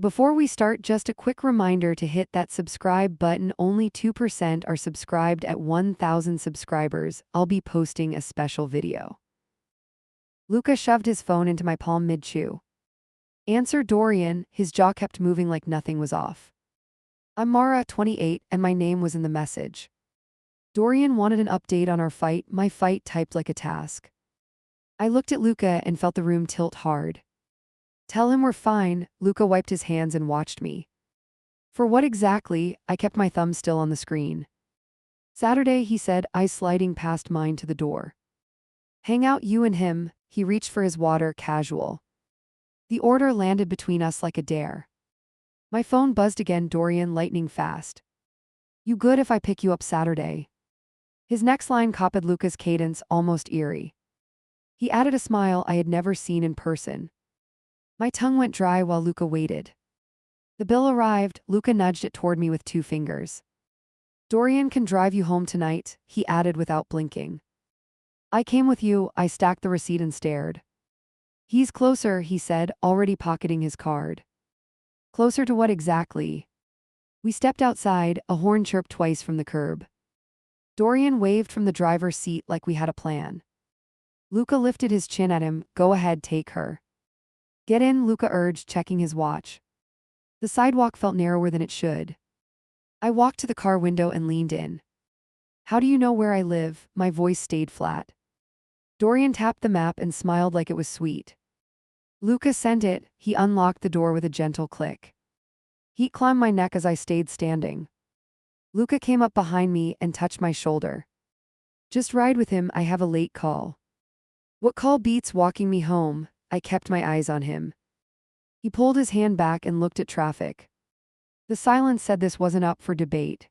Before we start, just a quick reminder to hit that subscribe button. Only 2% are subscribed at 1,000 subscribers. I'll be posting a special video. Luca shoved his phone into my palm mid-chew. Answer Dorian, his jaw kept moving like nothing was off. I'm Mara, 28, and my name was in the message. Dorian wanted an update on our fight, my fight typed like a task. I looked at Luca and felt the room tilt hard. Tell him we're fine. Luca wiped his hands and watched me. For what exactly? I kept my thumb still on the screen. Saturday, he said, eyes sliding past mine to the door. Hang out, you and him. He reached for his water, casual. The order landed between us like a dare. My phone buzzed again, Dorian, lightning fast. You good if I pick you up Saturday? His next line copied Luca's cadence, almost eerie. He added a smile I had never seen in person. My tongue went dry while Luca waited. The bill arrived. Luca nudged it toward me with 2 fingers. Dorian can drive you home tonight, he added without blinking. I came with you. I stacked the receipt and stared. He's closer, he said, already pocketing his card. Closer to what exactly? We stepped outside. A horn chirped twice from the curb. Dorian waved from the driver's seat like we had a plan. Luca lifted his chin at him. Go ahead, take her. Get in, Luca urged, checking his watch. The sidewalk felt narrower than it should. I walked to the car window and leaned in. How do you know where I live? My voice stayed flat. Dorian tapped the map and smiled like it was sweet. Luca sent it. He unlocked the door with a gentle click. Heat climbed my neck as I stayed standing. Luca came up behind me and touched my shoulder. Just ride with him, I have a late call. What call beats walking me home? I kept my eyes on him. He pulled his hand back and looked at traffic. The silence said this wasn't up for debate.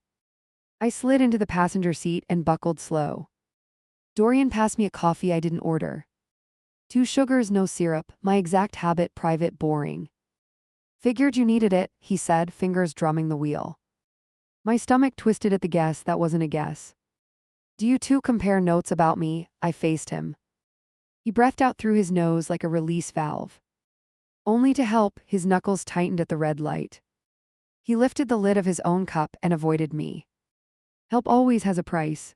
I slid into the passenger seat and buckled slow. Dorian passed me a coffee I didn't order. 2 sugars, no syrup, my exact habit, private, boring. Figured you needed it, he said, fingers drumming the wheel. My stomach twisted at the guess that wasn't a guess. Do you two compare notes about me? I faced him. He breathed out through his nose like a release valve. Only to help, his knuckles tightened at the red light. He lifted the lid of his own cup and avoided me. Help always has a price.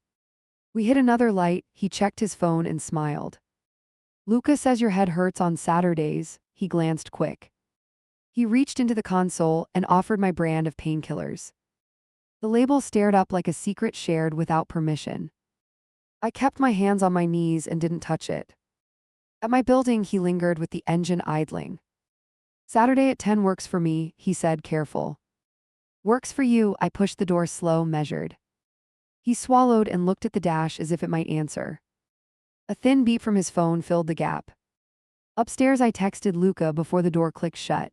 We hit another light. He checked his phone and smiled. Luca says your head hurts on Saturdays. He glanced quick. He reached into the console and offered my brand of painkillers. The label stared up like a secret shared without permission. I kept my hands on my knees and didn't touch it. At my building, he lingered with the engine idling. Saturday at 10 works for me, he said, careful. Works for you, I pushed the door slow, measured. He swallowed and looked at the dash as if it might answer. A thin beep from his phone filled the gap. Upstairs, I texted Luca before the door clicked shut.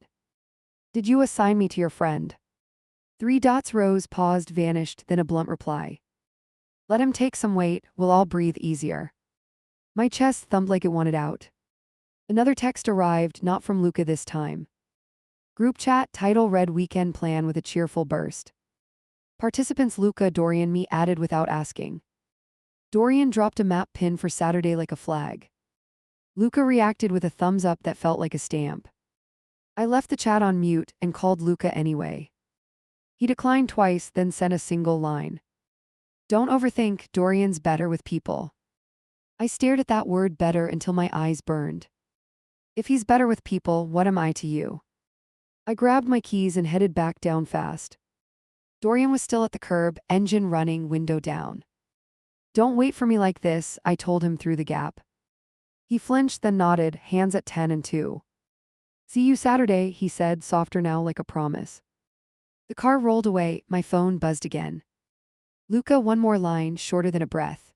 Did you assign me to your friend? 3 dots rose, paused, vanished, then a blunt reply. Let him take some weight, we'll all breathe easier. My chest thumped like it wanted out. Another text arrived, not from Luca this time. Group chat, title read weekend plan with a cheerful burst. Participants Luca, Dorian, me added without asking. Dorian dropped a map pin for Saturday like a flag. Luca reacted with a thumbs up that felt like a stamp. I left the chat on mute and called Luca anyway. He declined twice, then sent a single line. Don't overthink, Dorian's better with people. I stared at that word better until my eyes burned. If he's better with people, what am I to you? I grabbed my keys and headed back down fast. Dorian was still at the curb, engine running, window down. Don't wait for me like this, I told him through the gap. He flinched, then nodded, hands at 10 and 2. See you Saturday, he said, softer now like a promise. The car rolled away, my phone buzzed again. Luca, one more line, shorter than a breath.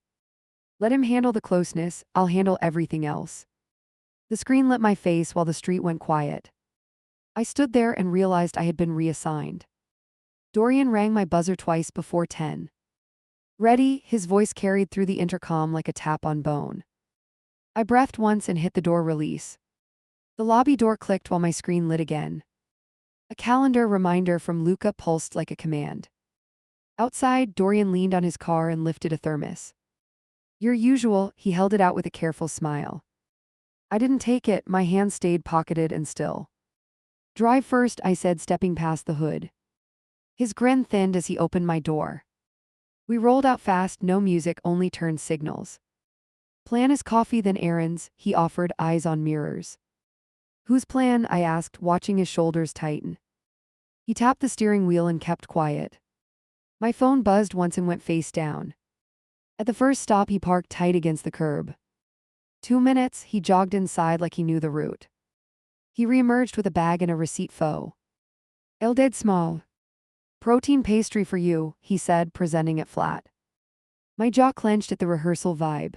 Let him handle the closeness, I'll handle everything else. The screen lit my face while the street went quiet. I stood there and realized I had been reassigned. Dorian rang my buzzer twice before 10. Ready, his voice carried through the intercom like a tap on bone. I breathed once and hit the door release. The lobby door clicked while my screen lit again. A calendar reminder from Luca pulsed like a command. Outside, Dorian leaned on his car and lifted a thermos. Your usual, he held it out with a careful smile. I didn't take it, my hand stayed pocketed and still. Drive first, I said, stepping past the hood. His grin thinned as he opened my door. We rolled out fast, no music, only turn signals. Plan is coffee then errands, he offered, eyes on mirrors. Whose plan? I asked, watching his shoulders tighten. He tapped the steering wheel and kept quiet. My phone buzzed once and went face down. At the first stop, he parked tight against the curb. 2 minutes, he jogged inside like he knew the route. He reemerged with a bag and a receipt. El dead small. Protein pastry for you, he said, presenting it flat. My jaw clenched at the rehearsal vibe.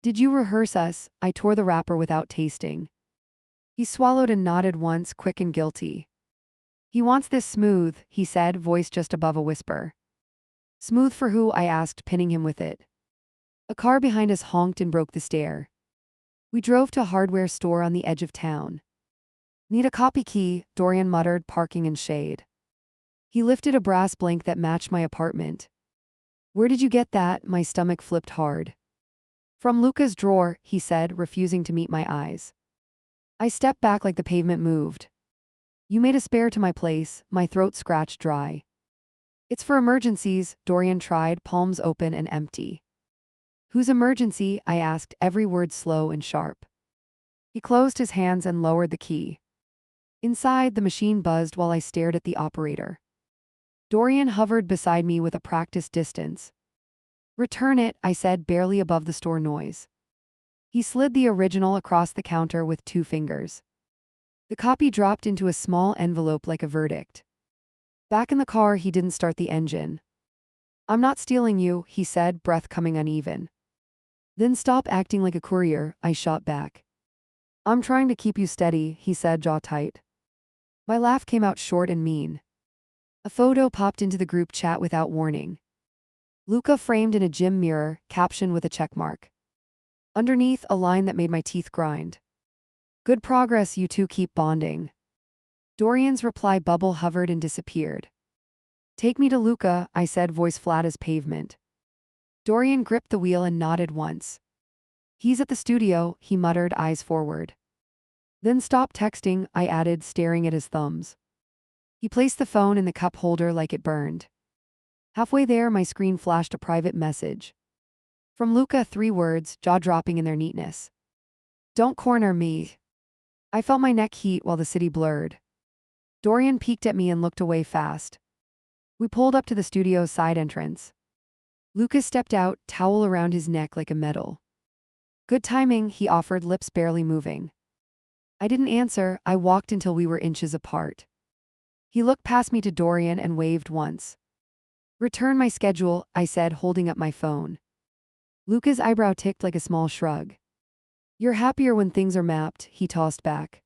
Did you rehearse us? I tore the wrapper without tasting. He swallowed and nodded once, quick and guilty. He wants this smooth, he said, voice just above a whisper. Smooth for who? I asked, pinning him with it. A car behind us honked and broke the stare. We drove to a hardware store on the edge of town. Need a copy key, Dorian muttered, parking in shade. He lifted a brass blank that matched my apartment. Where did you get that? My stomach flipped hard. From Luca's drawer, he said, refusing to meet my eyes. I stepped back like the pavement moved. You made a spare to my place, my throat scratched dry. It's for emergencies, Dorian tried, palms open and empty. Whose emergency? I asked, every word slow and sharp. He closed his hands and lowered the key. Inside, the machine buzzed while I stared at the operator. Dorian hovered beside me with a practiced distance. Return it, I said, barely above the store noise. He slid the original across the counter with 2 fingers. The copy dropped into a small envelope like a verdict. Back in the car, he didn't start the engine. I'm not stealing you, he said, breath coming uneven. Then stop acting like a courier, I shot back. I'm trying to keep you steady, he said, jaw tight. My laugh came out short and mean. A photo popped into the group chat without warning. Luca framed in a gym mirror, caption with a checkmark. Underneath, a line that made my teeth grind. Good progress, you two keep bonding. Dorian's reply bubble hovered and disappeared. Take me to Luca, I said, voice flat as pavement. Dorian gripped the wheel and nodded once. He's at the studio, he muttered, eyes forward. Then stop texting, I added, staring at his thumbs. He placed the phone in the cup holder like it burned. Halfway there, my screen flashed a private message. From Luca, 3 words, jaw-dropping in their neatness. Don't corner me. I felt my neck heat while the city blurred. Dorian peeked at me and looked away fast. We pulled up to the studio's side entrance. Lucas stepped out, towel around his neck like a medal. Good timing, he offered, lips barely moving. I didn't answer, I walked until we were inches apart. He looked past me to Dorian and waved once. Return my schedule, I said, holding up my phone. Luca's eyebrow ticked like a small shrug. You're happier when things are mapped, he tossed back.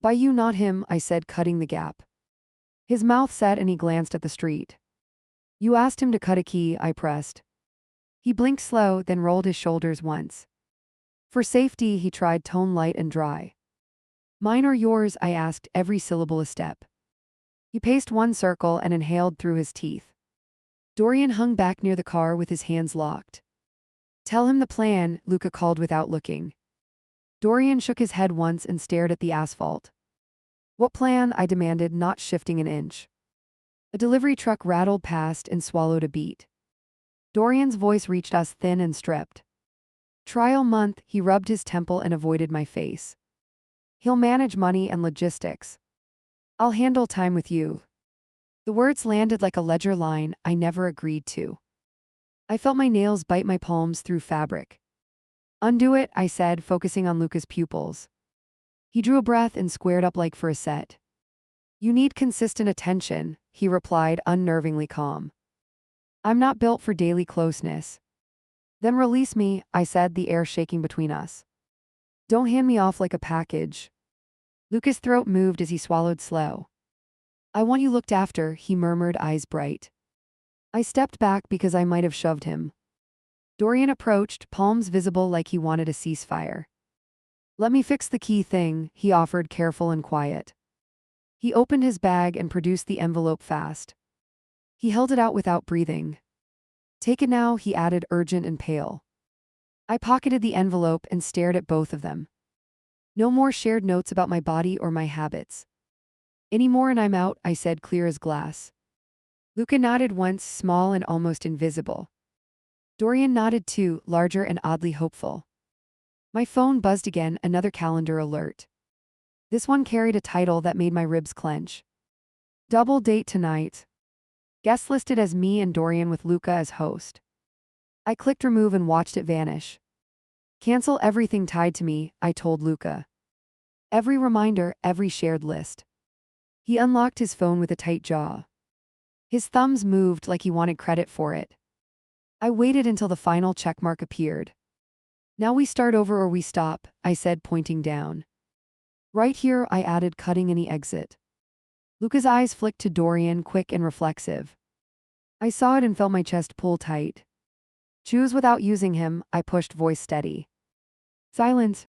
By you, not him, I said, cutting the gap. His mouth set and he glanced at the street. You asked him to cut a key, I pressed. He blinked slow, then rolled his shoulders once. For safety, he tried, tone light and dry. Mine or yours, I asked, every syllable a step. He paced 1 circle and inhaled through his teeth. Dorian hung back near the car with his hands locked. Tell him the plan, Luca called without looking. Dorian shook his head once and stared at the asphalt. What plan? I demanded, not shifting an inch. A delivery truck rattled past and swallowed a beat. Dorian's voice reached us, thin and stripped. Trial month, he rubbed his temple and avoided my face. He'll manage money and logistics. I'll handle time with you. The words landed like a ledger line I never agreed to. I felt my nails bite my palms through fabric. Undo it, I said, focusing on Luca's pupils. He drew a breath and squared up like for a set. You need consistent attention, he replied, unnervingly calm. I'm not built for daily closeness. Then release me, I said, the air shaking between us. Don't hand me off like a package. Luca's throat moved as he swallowed slow. I want you looked after, he murmured, eyes bright. I stepped back because I might have shoved him. Dorian approached, palms visible like he wanted a ceasefire. Let me fix the key thing, he offered, careful and quiet. He opened his bag and produced the envelope fast. He held it out without breathing. Take it now, he added, urgent and pale. I pocketed the envelope and stared at both of them. No more shared notes about my body or my habits. Any more and I'm out, I said, clear as glass. Luca nodded once, small and almost invisible. Dorian nodded too, larger and oddly hopeful. My phone buzzed again, another calendar alert. This one carried a title that made my ribs clench. Double date tonight. Guest listed as me and Dorian with Luca as host. I clicked remove and watched it vanish. Cancel everything tied to me, I told Luca. Every reminder, every shared list. He unlocked his phone with a tight jaw. His thumbs moved like he wanted credit for it. I waited until the final checkmark appeared. Now we start over or we stop, I said, pointing down. Right here, I added, cutting any exit. Luca's eyes flicked to Dorian, quick and reflexive. I saw it and felt my chest pull tight. Choose without using him, I pushed, voice steady. Silence.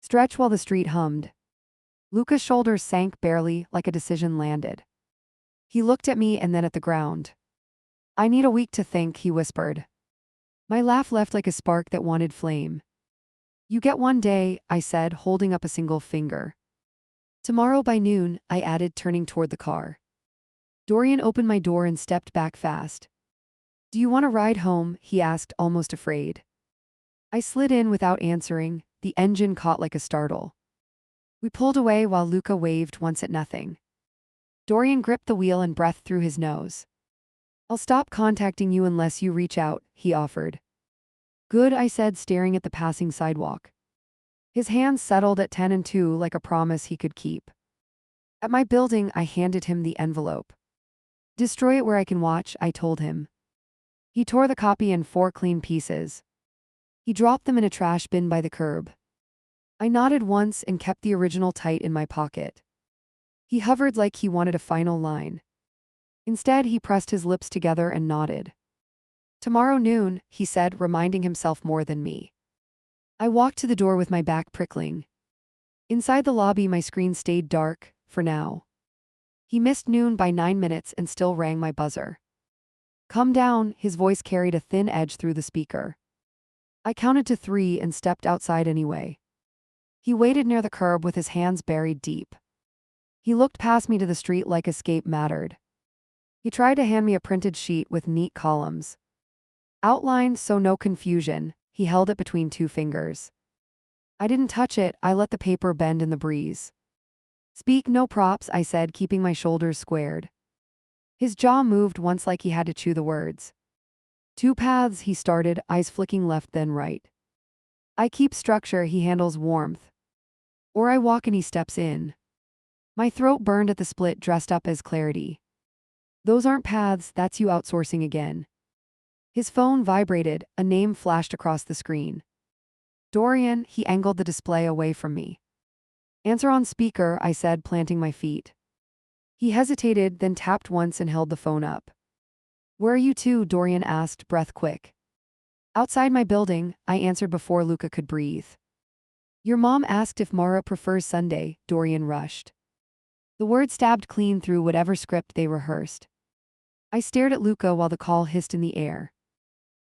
Stretch while the street hummed. Luca's shoulders sank barely, like a decision landed. He looked at me and then at the ground. I need a week to think, he whispered. My laugh left like a spark that wanted flame. You get one day, I said, holding up a single finger. Tomorrow by noon, I added, turning toward the car. Dorian opened my door and stepped back fast. Do you want a ride home? He asked, almost afraid. I slid in without answering, the engine caught like a startle. We pulled away while Luca waved once at nothing. Dorian gripped the wheel and breathed through his nose. I'll stop contacting you unless you reach out, he offered. Good, I said, staring at the passing sidewalk. His hands settled at 10 and 2 like a promise he could keep. At my building, I handed him the envelope. Destroy it where I can watch, I told him. He tore the copy in 4 clean pieces. He dropped them in a trash bin by the curb. I nodded once and kept the original tight in my pocket. He hovered like he wanted a final line. Instead, he pressed his lips together and nodded. Tomorrow noon, he said, reminding himself more than me. I walked to the door with my back prickling. Inside the lobby, my screen stayed dark, for now. He missed noon by 9 minutes and still rang my buzzer. Come down, his voice carried a thin edge through the speaker. I counted to 3 and stepped outside anyway. He waited near the curb with his hands buried deep. He looked past me to the street like escape mattered. He tried to hand me a printed sheet with neat columns. Outlined so no confusion, he held it between 2 fingers. I didn't touch it, I let the paper bend in the breeze. Speak no props, I said, keeping my shoulders squared. His jaw moved once like he had to chew the words. 2 paths, he started, eyes flicking left then right. I keep structure, he handles warmth. Or I walk and he steps in. My throat burned at the split, dressed up as clarity. Those aren't paths, that's you outsourcing again. His phone vibrated, a name flashed across the screen. Dorian, he angled the display away from me. Answer on speaker, I said, planting my feet. He hesitated, then tapped once and held the phone up. Where are you to? Dorian asked, breath quick. Outside my building, I answered before Luca could breathe. Your mom asked if Mara prefers Sunday, Dorian rushed. The word stabbed clean through whatever script they rehearsed. I stared at Luca while the call hissed in the air.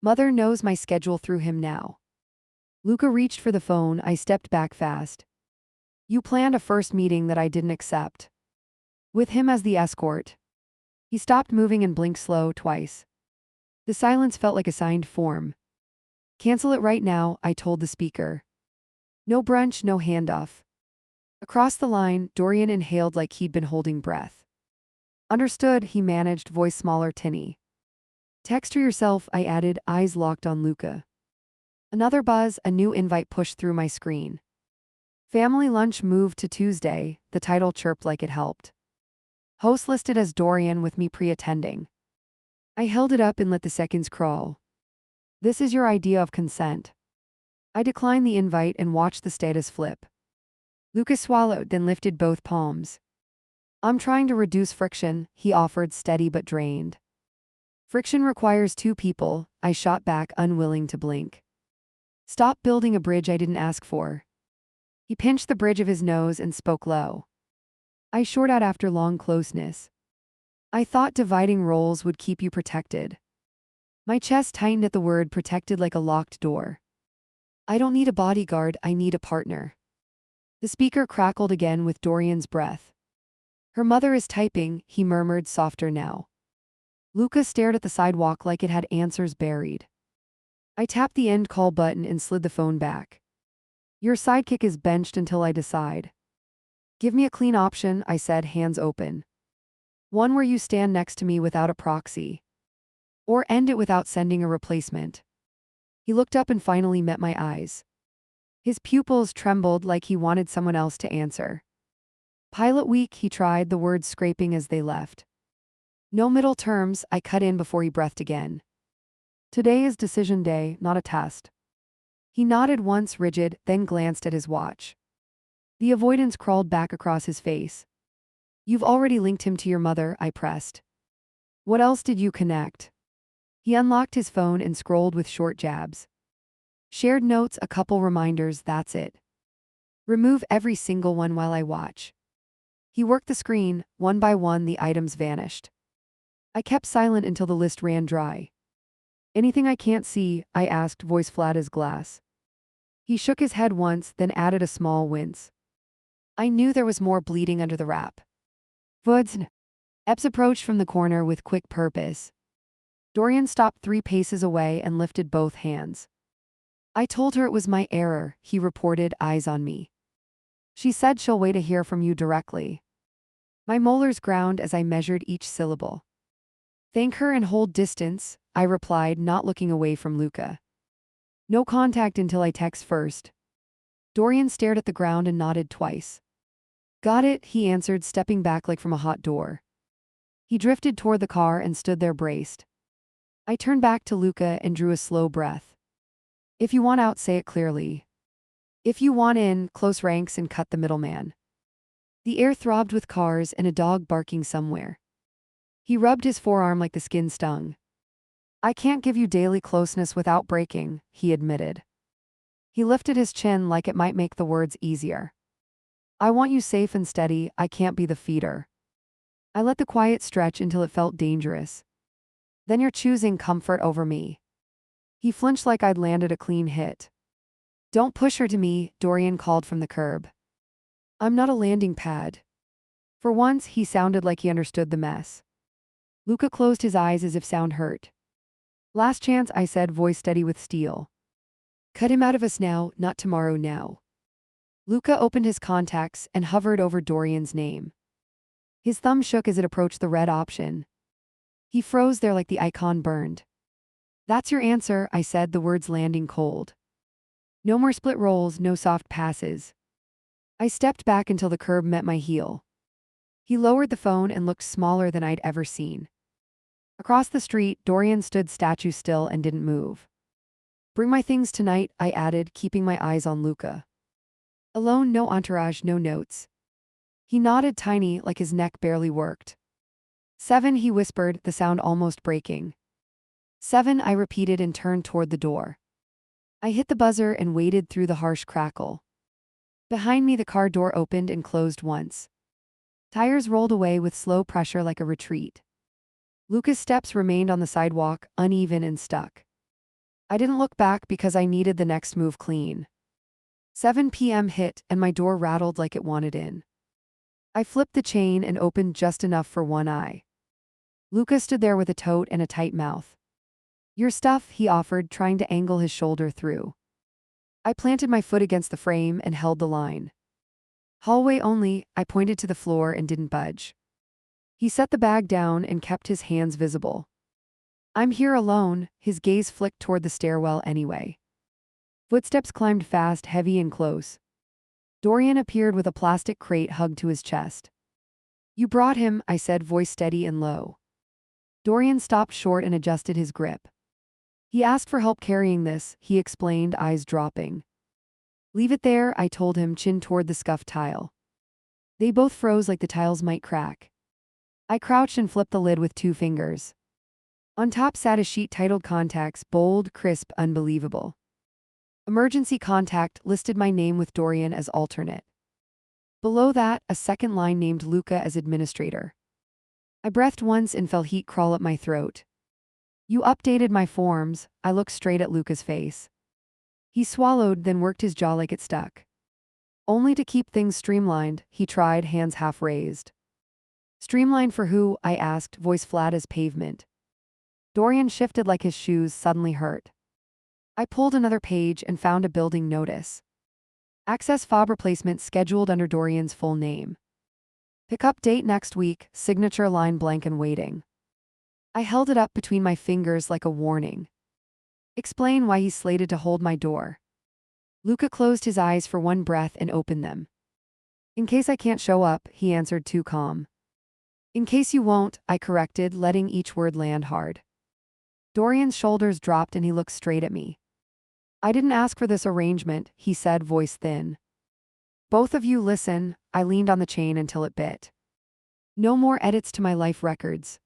Mother knows my schedule through him now. Luca reached for the phone, I stepped back fast. You planned a first meeting that I didn't accept. With him as the escort. He stopped moving and blinked slow twice. The silence felt like a signed form. Cancel it right now, I told the speaker. No brunch, no handoff. Across the line, Dorian inhaled like he'd been holding breath. Understood, he managed, voice smaller, tinny. Text her yourself, I added, eyes locked on Luca. Another buzz, a new invite pushed through my screen. Family lunch moved to Tuesday, the title chirped like it helped. Host listed as Dorian with me pre-attending. I held it up and let the seconds crawl. This is your idea of consent. I declined the invite and watched the status flip. Luca swallowed, then lifted both palms. I'm trying to reduce friction, he offered, steady but drained. Friction requires 2 people, I shot back, unwilling to blink. Stop building a bridge I didn't ask for. He pinched the bridge of his nose and spoke low. I short out after long closeness. I thought dividing roles would keep you protected. My chest tightened at the word protected like a locked door. I don't need a bodyguard, I need a partner. The speaker crackled again with Dorian's breath. Her mother is typing, he murmured softer now. Luca stared at the sidewalk like it had answers buried. I tapped the end call button and slid the phone back. Your sidekick is benched until I decide. Give me a clean option, I said, hands open. One where you stand next to me without a proxy. Or end it without sending a replacement. He looked up and finally met my eyes. His pupils trembled like he wanted someone else to answer. Pilot week, he tried, the words scraping as they left. No middle terms, I cut in before he breathed again. Today is decision day, not a test. He nodded once, rigid, then glanced at his watch. The avoidance crawled back across his face. You've already linked him to your mother, I pressed. What else did you connect? He unlocked his phone and scrolled with short jabs. Shared notes, a couple reminders, that's it. Remove every single one while I watch. He worked the screen, one by one the items vanished. I kept silent until the list ran dry. Anything I can't see? I asked, voice flat as glass. He shook his head once, then added a small wince. I knew there was more bleeding under the wrap. Woods. Epps approached from the corner with quick purpose. Dorian stopped 3 paces away and lifted both hands. I told her it was my error, he reported, eyes on me. She said she'll wait to hear from you directly. My molars ground as I measured each syllable. Thank her and hold distance, I replied, not looking away from Luca. No contact until I text first. Dorian stared at the ground and nodded twice. Got it, he answered, stepping back like from a hot door. He drifted toward the car and stood there braced. I turned back to Luca and drew a slow breath. If you want out, say it clearly. If you want in, close ranks and cut the middleman. The air throbbed with cars and a dog barking somewhere. He rubbed his forearm like the skin stung. I can't give you daily closeness without breaking, he admitted. He lifted his chin like it might make the words easier. I want you safe and steady, I can't be the feeder. I let the quiet stretch until it felt dangerous. Then you're choosing comfort over me. He flinched like I'd landed a clean hit. Don't push her to me, Dorian called from the curb. I'm not a landing pad. For once, he sounded like he understood the mess. Luca closed his eyes as if sound hurt. Last chance, I said, voice steady with steel. Cut him out of us now, not tomorrow now. Luca opened his contacts and hovered over Dorian's name. His thumb shook as it approached the red option. He froze there like the icon burned. That's your answer, I said, the words landing cold. No more split rolls, no soft passes. I stepped back until the curb met my heel. He lowered the phone and looked smaller than I'd ever seen. Across the street, Dorian stood statue still and didn't move. Bring my things tonight, I added, keeping my eyes on Luca. Alone, no entourage, no notes. He nodded tiny, like his neck barely worked. 7, he whispered, the sound almost breaking. 7, I repeated and turned toward the door. I hit the buzzer and waded through the harsh crackle. Behind me, the car door opened and closed once. Tires rolled away with slow pressure like a retreat. Luca's steps remained on the sidewalk, uneven and stuck. I didn't look back because I needed the next move clean. 7 p.m. hit, and my door rattled like it wanted in. I flipped the chain and opened just enough for one eye. Luca stood there with a tote and a tight mouth. Your stuff, he offered, trying to angle his shoulder through. I planted my foot against the frame and held the line. Hallway only, I pointed to the floor and didn't budge. He set the bag down and kept his hands visible. I'm here alone, his gaze flicked toward the stairwell anyway. Footsteps climbed fast, heavy and close. Dorian appeared with a plastic crate hugged to his chest. You brought him, I said, voice steady and low. Dorian stopped short and adjusted his grip. He asked for help carrying this, he explained, eyes dropping. Leave it there, I told him, chin toward the scuffed tile. They both froze like the tiles might crack. I crouched and flipped the lid with 2 fingers. On top sat a sheet titled Contacts, bold, crisp, unbelievable. Emergency contact listed my name with Dorian as alternate. Below that, a second line named Luca as administrator. I breathed once and felt heat crawl up my throat. You updated my forms, I looked straight at Luca's face. He swallowed, then worked his jaw like it stuck. Only to keep things streamlined, he tried, hands half raised. Streamlined for who? I asked, voice flat as pavement. Dorian shifted like his shoes suddenly hurt. I pulled another page and found a building notice. Access fob replacement scheduled under Dorian's full name. Pickup date next week, signature line blank and waiting. I held it up between my fingers like a warning. Explain why he's slated to hold my door. Luca closed his eyes for one breath and opened them. In case I can't show up, he answered too calm. In case you won't, I corrected, letting each word land hard. Dorian's shoulders dropped and he looked straight at me. I didn't ask for this arrangement, he said, voice thin. Both of you listen. I leaned on the chain until it bit. No more edits to my life records.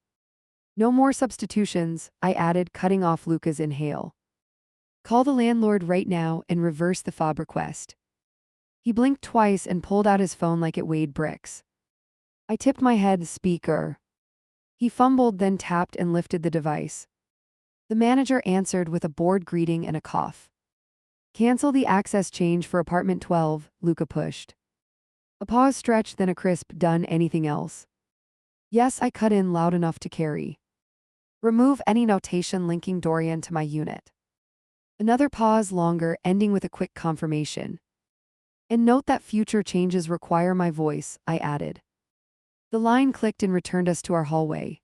No more substitutions, I added, cutting off Luca's inhale. Call the landlord right now and reverse the fob request. He blinked twice and pulled out his phone like it weighed bricks. I tipped my head, speaker. He fumbled, then tapped and lifted the device. The manager answered with a bored greeting and a cough. Cancel the access change for apartment 12, Luca pushed. A pause stretched, then a crisp, done. Anything else? Yes, I cut in loud enough to carry. Remove any notation linking Dorian to my unit. Another pause, longer, ending with a quick confirmation. And note that future changes require my voice, I added. The line clicked and returned us to our hallway.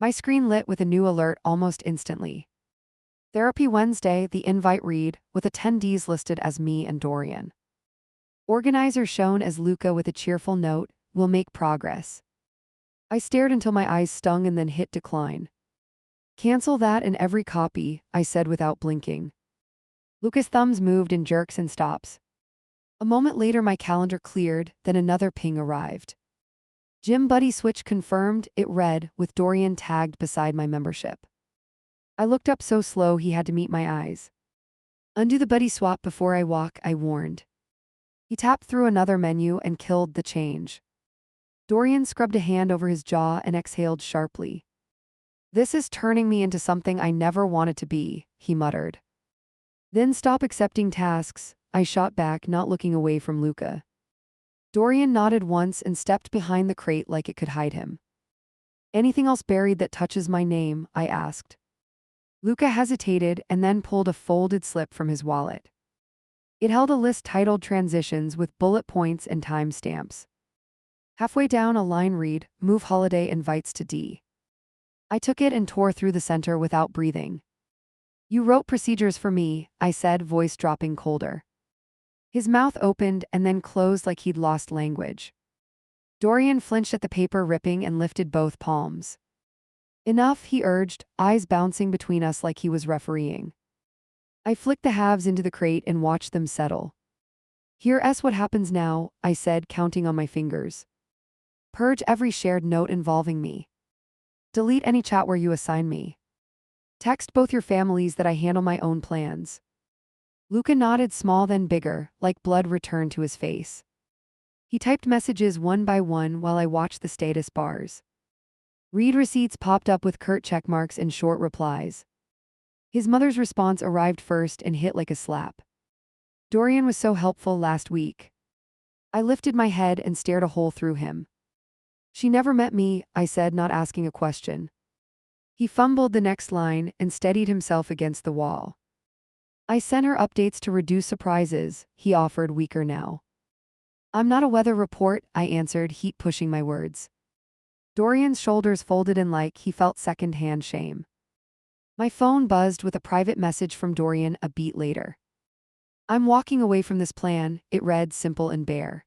My screen lit with a new alert almost instantly. Therapy Wednesday, the invite read, with attendees listed as me and Dorian. Organizer shown as Luca with a cheerful note, will make progress. I stared until my eyes stung and then hit decline. Cancel that and every copy, I said without blinking. Luca's thumbs moved in jerks and stops. A moment later my calendar cleared, then another ping arrived. Gym buddy switch confirmed, it read, with Dorian tagged beside my membership. I looked up so slow he had to meet my eyes. Undo the buddy swap before I walk, I warned. He tapped through another menu and killed the change. Dorian scrubbed a hand over his jaw and exhaled sharply. This is turning me into something I never wanted to be, he muttered. Then stop accepting tasks, I shot back, not looking away from Luca. Dorian nodded once and stepped behind the crate like it could hide him. Anything else buried that touches my name? I asked. Luca hesitated and then pulled a folded slip from his wallet. It held a list titled Transitions with bullet points and timestamps. Halfway down a line read, Move holiday invites to D. I took it and tore through the center without breathing. You wrote procedures for me, I said, voice dropping colder. His mouth opened and then closed like he'd lost language. Dorian flinched at the paper ripping and lifted both palms. Enough, he urged, eyes bouncing between us like he was refereeing. I flicked the halves into the crate and watched them settle. Here's what happens now, I said, counting on my fingers. Purge every shared note involving me. Delete any chat where you assign me. Text both your families that I handle my own plans. Luca nodded, small then bigger, like blood returned to his face. He typed messages one by one while I watched the status bars. Read receipts popped up with curt checkmarks and short replies. His mother's response arrived first and hit like a slap. Dorian was so helpful last week. I lifted my head and stared a hole through him. She never met me, I said, not asking a question. He fumbled the next line and steadied himself against the wall. I sent her updates to reduce surprises, he offered, weaker now. I'm not a weather report, I answered, heat pushing my words. Dorian's shoulders folded in like he felt second-hand shame. My phone buzzed with a private message from Dorian a beat later. I'm walking away from this plan, it read, simple and bare.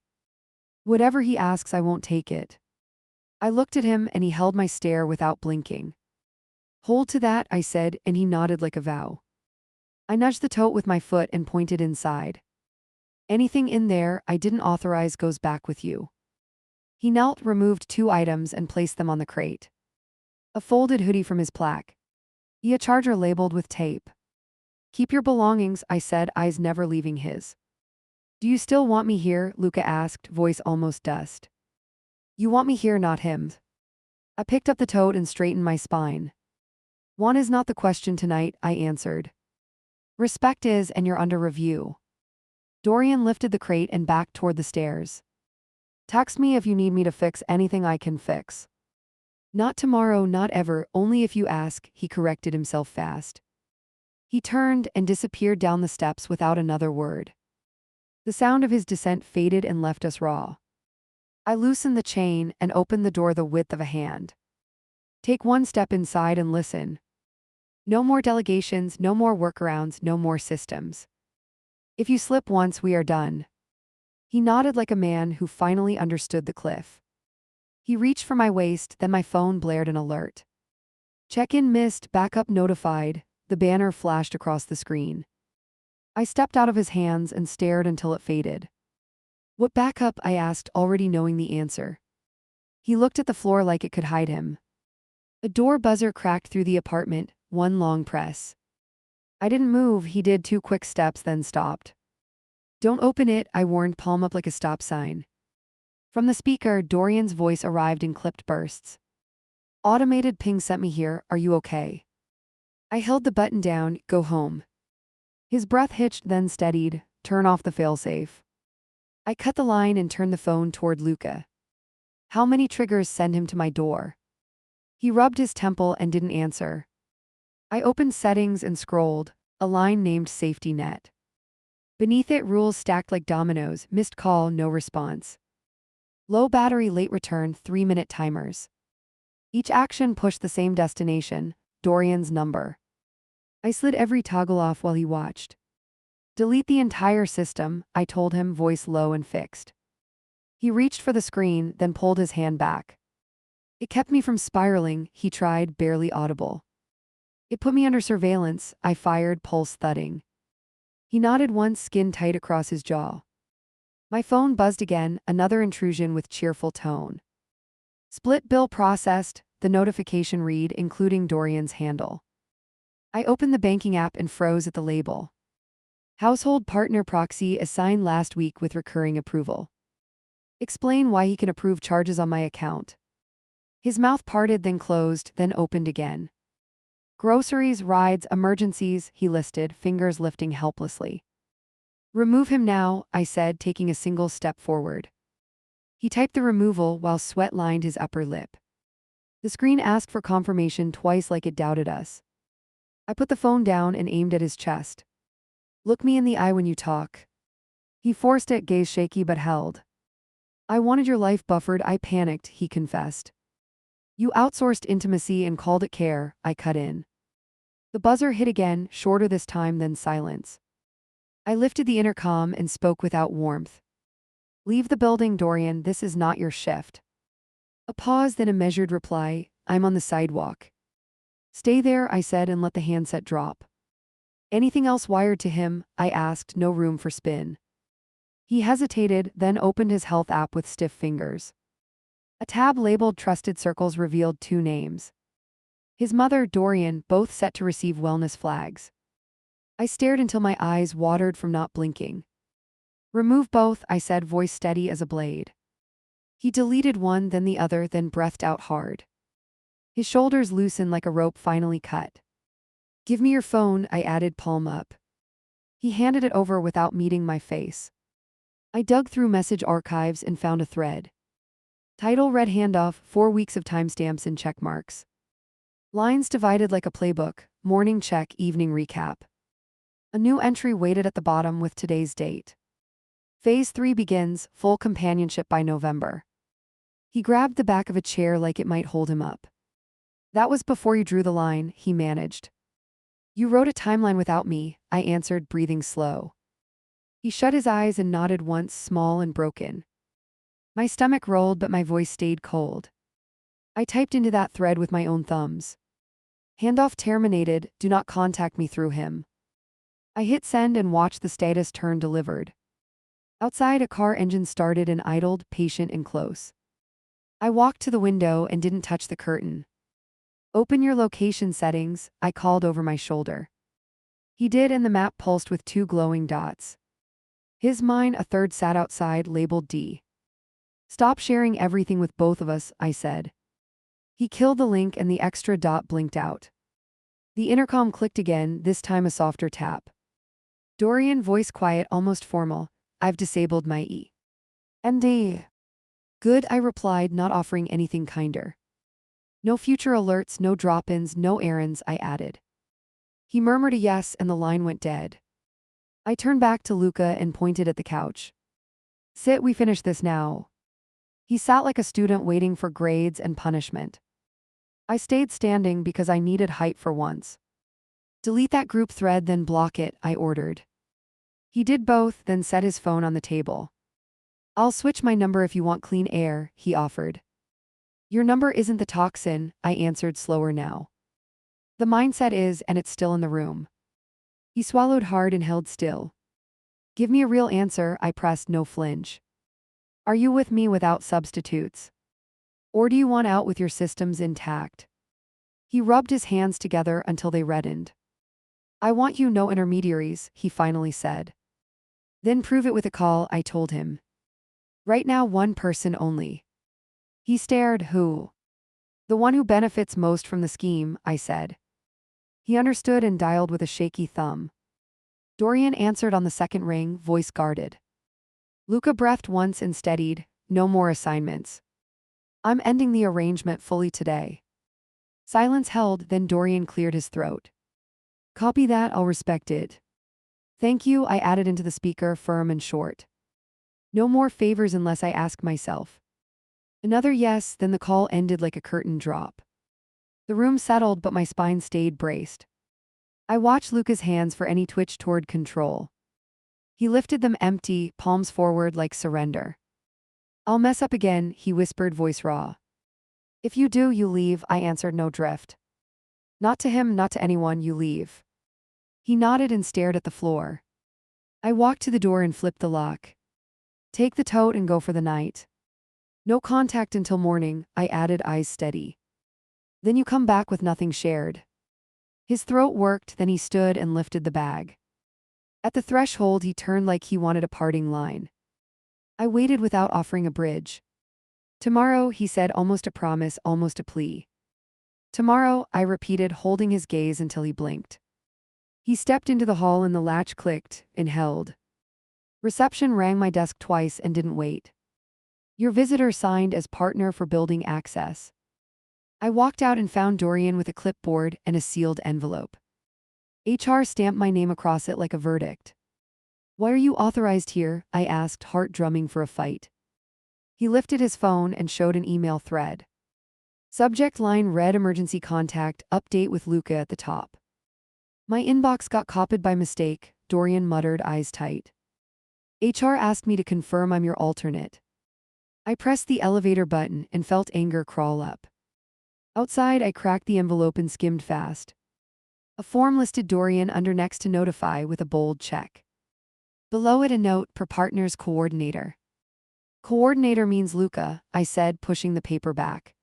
Whatever he asks, I won't take it. I looked at him and he held my stare without blinking. Hold to that, I said, and he nodded like a vow. I nudged the tote with my foot and pointed inside. Anything in there I didn't authorize goes back with you. He knelt, removed 2 items and placed them on the crate. A folded hoodie from his plaque. A charger labeled with tape. Keep your belongings, I said, eyes never leaving his. Do you still want me here? Luca asked, voice almost dust. You want me here, not him. I picked up the tote and straightened my spine. Want is not the question tonight, I answered. Respect is, and you're under review. Dorian lifted the crate and backed toward the stairs. Text me if you need me to fix anything I can fix. Not tomorrow, not ever, only if you ask, he corrected himself fast. He turned and disappeared down the steps without another word. The sound of his descent faded and left us raw. I loosened the chain and opened the door the width of a hand. Take one step inside and listen. No more delegations, no more workarounds, no more systems. If you slip once, we are done. He nodded like a man who finally understood the cliff. He reached for my waist, then my phone blared an alert. Check-in missed, backup notified, the banner flashed across the screen. I stepped out of his hands and stared until it faded. What backup? I asked, already knowing the answer. He looked at the floor like it could hide him. A door buzzer cracked through the apartment, one long press. I didn't move, he did 2 quick steps, then stopped. Don't open it, I warned, palm up like a stop sign. From the speaker, Dorian's voice arrived in clipped bursts. Automated ping sent me here, are you okay? I held the button down, go home. His breath hitched, then steadied, turn off the failsafe. I cut the line and turned the phone toward Luca. How many triggers send him to my door? He rubbed his temple and didn't answer. I opened settings and scrolled, a line named Safety Net. Beneath it, rules stacked like dominoes, missed call, no response. Low battery, late return, 3-minute timers. Each action pushed the same destination, Dorian's number. I slid every toggle off while he watched. Delete the entire system, I told him, voice low and fixed. He reached for the screen, then pulled his hand back. It kept me from spiraling, he tried, barely audible. It put me under surveillance, I fired, pulse thudding. He nodded once, skin tight across his jaw. My phone buzzed again, another intrusion with cheerful tone. Split bill processed, the notification read, including Dorian's handle. I opened the banking app and froze at the label. Household partner proxy assigned last week with recurring approval. Explain why he can approve charges on my account. His mouth parted, then closed, then opened again. Groceries, rides, emergencies, he listed, fingers lifting helplessly. Remove him now, I said, taking a single step forward. He typed the removal while sweat lined his upper lip. The screen asked for confirmation twice like it doubted us. I put the phone down and aimed at his chest. Look me in the eye when you talk. He forced it, gaze shaky but held. I wanted your life buffered, I panicked, he confessed. You outsourced intimacy and called it care, I cut in. The buzzer hit again, shorter this time than silence. I lifted the intercom and spoke without warmth. Leave the building, Dorian, this is not your shift. A pause, then a measured reply, I'm on the sidewalk. Stay there, I said, and let the handset drop. Anything else wired to him? I asked, no room for spin. He hesitated, then opened his health app with stiff fingers. A tab labeled Trusted Circles revealed 2 names. His mother, Dorian, both set to receive wellness flags. I stared until my eyes watered from not blinking. Remove both, I said, voice steady as a blade. He deleted one, then the other, then breathed out hard. His shoulders loosened like a rope finally cut. Give me your phone, I added, palm up. He handed it over without meeting my face. I dug through message archives and found a thread. Title read handoff, 4 weeks of timestamps and check marks. Lines divided like a playbook, morning check, evening recap. A new entry waited at the bottom with today's date. Phase 3 begins, full companionship by November. He grabbed the back of a chair like it might hold him up. That was before you drew the line, he managed. You wrote a timeline without me, I answered, breathing slow. He shut his eyes and nodded once, small and broken. My stomach rolled, but my voice stayed cold. I typed into that thread with my own thumbs. Handoff terminated, do not contact me through him. I hit send and watched the status turn delivered. Outside, a car engine started and idled, patient and close. I walked to the window and didn't touch the curtain. Open your location settings, I called over my shoulder. He did, and the map pulsed with 2 glowing dots. His mine, a third sat outside, labeled D. Stop sharing everything with both of us, I said. He killed the link and the extra dot blinked out. The intercom clicked again, this time a softer tap. Dorian, voice quiet, almost formal. I've disabled my E. MD. Good, I replied, not offering anything kinder. No future alerts, no drop-ins, no errands, I added. He murmured a yes and the line went dead. I turned back to Luca and pointed at the couch. Sit, we finish this now. He sat like a student waiting for grades and punishment. I stayed standing because I needed height for once. Delete that group thread, then block it, I ordered. He did both, then set his phone on the table. I'll switch my number if you want clean air, he offered. Your number isn't the toxin, I answered, slower now. The mindset is, and it's still in the room. He swallowed hard and held still. Give me a real answer, I pressed, no flinch. Are you with me without substitutes? Or do you want out with your systems intact? He rubbed his hands together until they reddened. I want you, no intermediaries, he finally said. Then prove it with a call, I told him. Right now, one person only. He stared. Who? The one who benefits most from the scheme, I said. He understood and dialed with a shaky thumb. Dorian answered on the second ring, voice guarded. Luca breathed once and steadied, no more assignments. I'm ending the arrangement fully today. Silence held, then Dorian cleared his throat. Copy that, I'll respect it. Thank you, I added into the speaker, firm and short. No more favors unless I ask myself. Another yes, then the call ended like a curtain drop. The room settled, but my spine stayed braced. I watched Luca's hands for any twitch toward control. He lifted them empty, palms forward like surrender. I'll mess up again, he whispered, voice raw. If you do, you leave, I answered, no drift. Not to him, not to anyone, you leave. He nodded and stared at the floor. I walked to the door and flipped the lock. Take the tote and go for the night. No contact until morning, I added, eyes steady. Then you come back with nothing shared. His throat worked, then he stood and lifted the bag. At the threshold, he turned like he wanted a parting line. I waited without offering a bridge. Tomorrow, he said, almost a promise, almost a plea. Tomorrow, I repeated, holding his gaze until he blinked. He stepped into the hall and the latch clicked and held. Reception rang my desk twice and didn't wait. Your visitor signed as partner for building access. I walked out and found Dorian with a clipboard and a sealed envelope. HR stamped my name across it like a verdict. Why are you authorized here? I asked, heart drumming for a fight. He lifted his phone and showed an email thread. Subject line read emergency contact, update with Luca at the top. My inbox got copied by mistake, Dorian muttered, eyes tight. HR asked me to confirm I'm your alternate. I pressed the elevator button and felt anger crawl up. Outside, I cracked the envelope and skimmed fast. A form listed Dorian under next to notify with a bold check. Below it a note, per partner's coordinator. Coordinator means Luca, I said, pushing the paper back.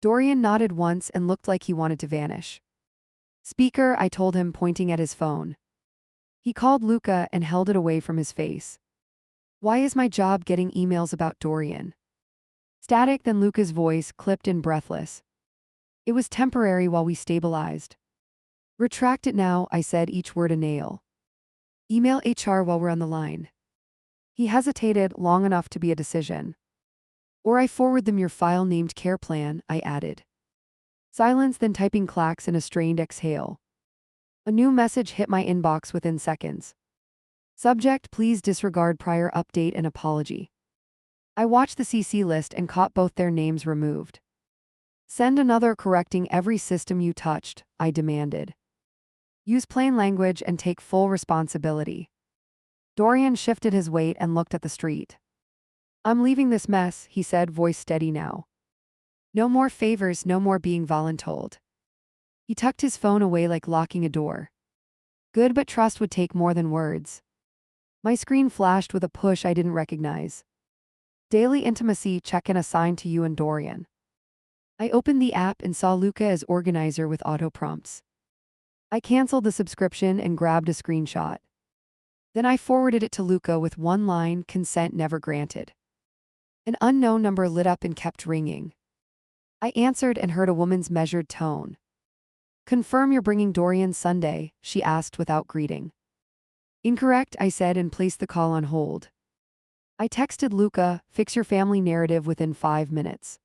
Dorian nodded once and looked like he wanted to vanish. Speaker, I told him, pointing at his phone. He called Luca and held it away from his face. Why is my job getting emails about Dorian? Static, then Luca's voice, clipped and breathless. It was temporary while we stabilized. Retract it now, I said, each word a nail. Email HR while we're on the line. He hesitated long enough to be a decision. Or I forward them your file named care plan, I added. Silence, then typing clacks and a strained exhale. A new message hit my inbox within seconds. Subject, please disregard prior update and apology. I watched the CC list and caught both their names removed. Send another correcting every system you touched, I demanded. Use plain language and take full responsibility. Dorian shifted his weight and looked at the street. I'm leaving this mess, he said, voice steady now. No more favors, no more being voluntold. He tucked his phone away like locking a door. Good, but trust would take more than words. My screen flashed with a push I didn't recognize. Daily intimacy check-in assigned to you and Dorian. I opened the app and saw Luca as organizer with auto prompts. I canceled the subscription and grabbed a screenshot. Then I forwarded it to Luca with one line, consent never granted. An unknown number lit up and kept ringing. I answered and heard a woman's measured tone. Confirm you're bringing Dorian Sunday, she asked without greeting. Incorrect, I said and placed the call on hold. I texted Luca, fix your family narrative within 5 minutes.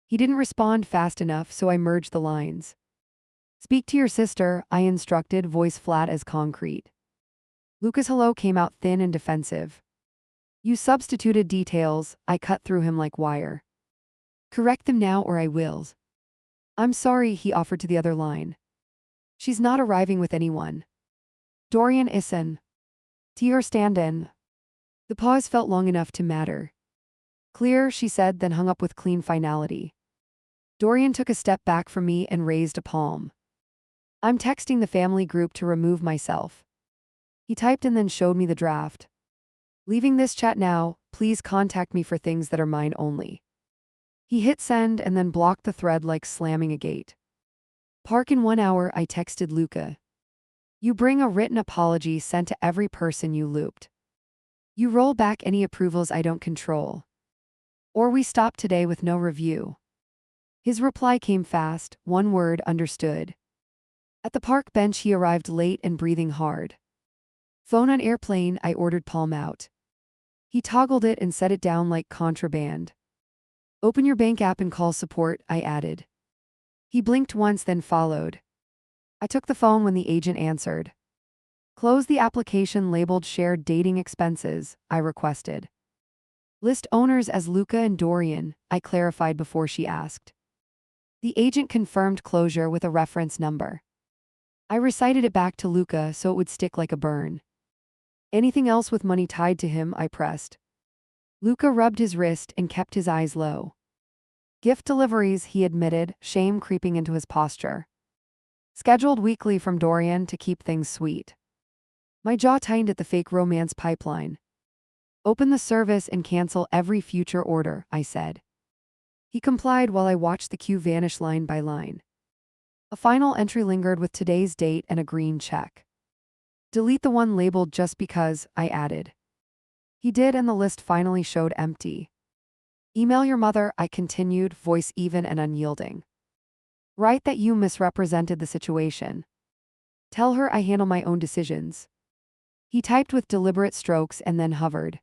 He didn't respond fast enough, so I merged the lines. Speak to your sister, I instructed, voice flat as concrete. Luca's hello came out thin and defensive. You substituted details, I cut through him like wire. Correct them now or I will. I'm sorry, he offered to the other line. She's not arriving with anyone. Dorian Issen. Tier stand-in. The pause felt long enough to matter. Clear, she said, then hung up with clean finality. Dorian took a step back from me and raised a palm. I'm texting the family group to remove myself. He typed and then showed me the draft. Leaving this chat now, please contact me for things that are mine only. He hit send and then blocked the thread like slamming a gate. Park in 1 hour, I texted Luca. You bring a written apology sent to every person you looped. You roll back any approvals I don't control. Or we stop today with no review. His reply came fast, one word, understood. At the park bench he arrived late and breathing hard. Phone on airplane, I ordered Palm out. He toggled it and set it down like contraband. Open your bank app and call support, I added. He blinked once then followed. I took the phone when the agent answered. Close the application labeled shared dating expenses, I requested. List owners as Luca and Dorian, I clarified before she asked. The agent confirmed closure with a reference number. I recited it back to Luca so it would stick like a burn. Anything else with money tied to him, I pressed. Luca rubbed his wrist and kept his eyes low. Gift deliveries, he admitted, shame creeping into his posture. Scheduled weekly from Dorian to keep things sweet. My jaw tightened at the fake romance pipeline. Open the service and cancel every future order, I said. He complied while I watched the queue vanish line by line. A final entry lingered with today's date and a green check. Delete the one labeled just because, I added. He did and the list finally showed empty. Email your mother, I continued, voice even and unyielding. Write that you misrepresented the situation. Tell her I handle my own decisions. He typed with deliberate strokes and then hovered.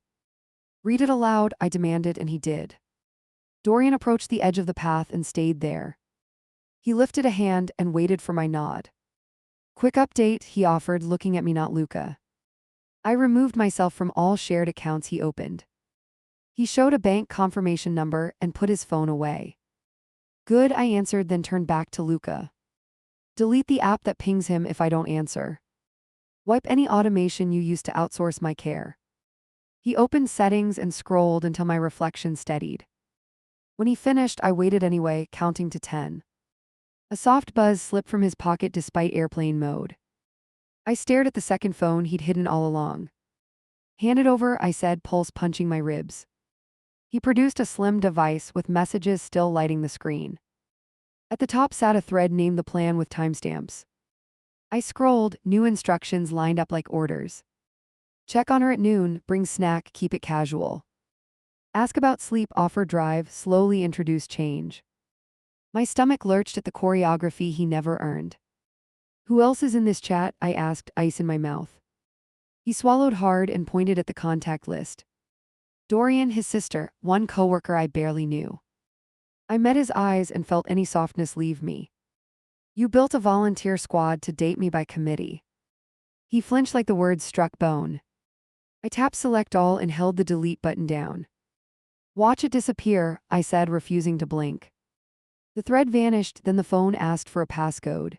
Read it aloud, I demanded, and he did. Dorian approached the edge of the path and stayed there. He lifted a hand and waited for my nod. Quick update, he offered, looking at me, not Luca. I removed myself from all shared accounts he opened. He showed a bank confirmation number and put his phone away. Good, I answered, then turned back to Luca. Delete the app that pings him if I don't answer. Wipe any automation you use to outsource my care. He opened settings and scrolled until my reflection steadied. When he finished, I waited anyway, counting to 10. A soft buzz slipped from his pocket despite airplane mode. I stared at the second phone he'd hidden all along. Hand it over, I said, pulse punching my ribs. He produced a slim device with messages still lighting the screen. At the top sat a thread named the plan with timestamps. I scrolled, new instructions lined up like orders. Check on her at noon, bring snack, keep it casual. Ask about sleep, offer drive, slowly introduce change. My stomach lurched at the choreography he never earned. Who else is in this chat? I asked, ice in my mouth. He swallowed hard and pointed at the contact list. Dorian, his sister, one coworker I barely knew. I met his eyes and felt any softness leave me. You built a volunteer squad to date me by committee. He flinched like the words struck bone. I tapped select all and held the delete button down. Watch it disappear, I said, refusing to blink. The thread vanished, then the phone asked for a passcode.